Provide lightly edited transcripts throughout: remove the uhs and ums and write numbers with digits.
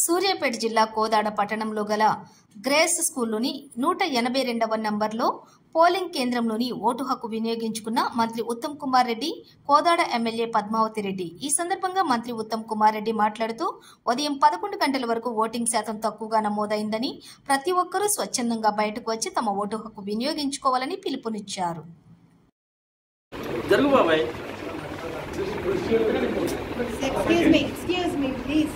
సూర్యాపేట జిల్లా కోదాడ పట్టణంలో గల గ్రేస్ స్కూల్లోని 182వ నంబర్లో పోలింగ్ కేంద్రంలోని ఓటు హక్కు వినియోగించుకున్న మంత్రి ఉత్తమ్ కుమార్ రెడ్డి, కోదాడ ఎమ్మెల్యే పద్మావతి రెడ్డి. ఈ సందర్భంగా మంత్రి ఉత్తమ్ కుమార్ రెడ్డి మాట్లాడుతూ ఉదయం 11 గంటల వరకు ఓటింగ్ శాతం తక్కువగా నమోదైందని, ప్రతి ఒక్కరూ స్వచ్ఛందంగా బయటకు వచ్చి తమ ఓటు హక్కు వినియోగించుకోవాలని పిలుపునిచ్చారు. Excuse me, please.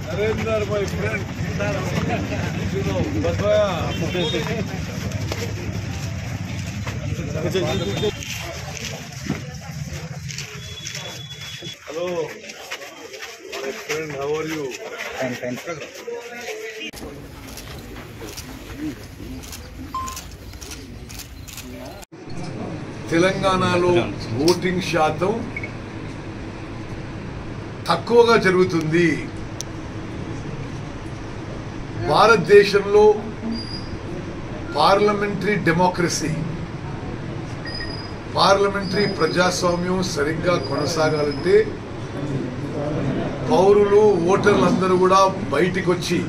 Narendra, my friend. Hello, my friend. How are you? Fine. తెలంగాణలో ఓటింగ్ శాతం తక్కువగా జరుగుతుంది. భారతదేశంలో పార్లమెంటరీ డెమోక్రసీ, పార్లమెంటరీ ప్రజాస్వామ్యం సరిగ్గా కొనసాగాలంటే పౌరులు, ఓటర్లందరూ కూడా బయటికి వచ్చి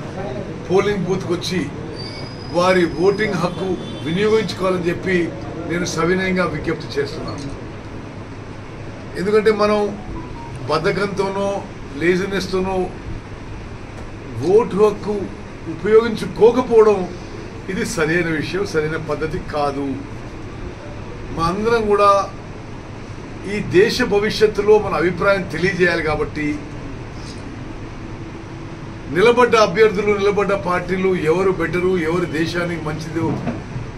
పోలింగ్ బూత్కి వచ్చి వారి ఓటింగ్ హక్కు వినియోగించుకోవాలని చెప్పి నేను సవినయంగా విజ్ఞప్తి చేస్తున్నాను. ఎందుకంటే మనం బద్ధకంతోనో లేజినెస్తోనో ఓటు హక్కు ఉపయోగించుకోకపోవడం ఇది సరైన విషయం, సరైన పద్ధతి కాదు. మా అందరం కూడా ఈ దేశ భవిష్యత్తులో మన అభిప్రాయం తెలియజేయాలి కాబట్టి నిలబడ్డ అభ్యర్థులు, నిలబడ్డ పార్టీలు ఎవరు బెటరు, ఎవరు దేశానికి మంచిది,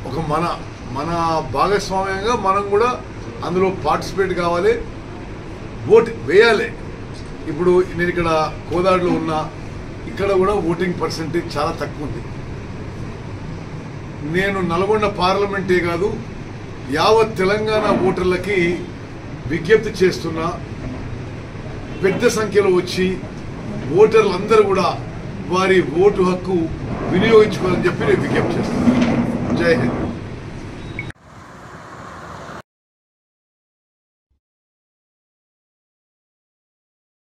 ఒక మన భాగస్వామ్యంగా మనం కూడా అందులో పార్టిసిపేట్ కావాలి, ఓటు వేయాలి. ఇప్పుడు నేను ఇక్కడ కోదాడలో ఉన్నా, ఇక్కడ కూడా ఓటింగ్ పర్సెంటేజ్ చాలా తక్కువ ఉంది. నేను నల్గొండ పార్లమెంటే కాదు యావత్ తెలంగాణ ఓటర్లకి విజ్ఞప్తి చేస్తున్నా, పెద్ద సంఖ్యలో వచ్చి ఓటర్లందరూ కూడా వారి ఓటు హక్కు వినియోగించుకోవాలని చెప్పి నేను విజ్ఞప్తి చేస్తున్నాను. జై హింద్.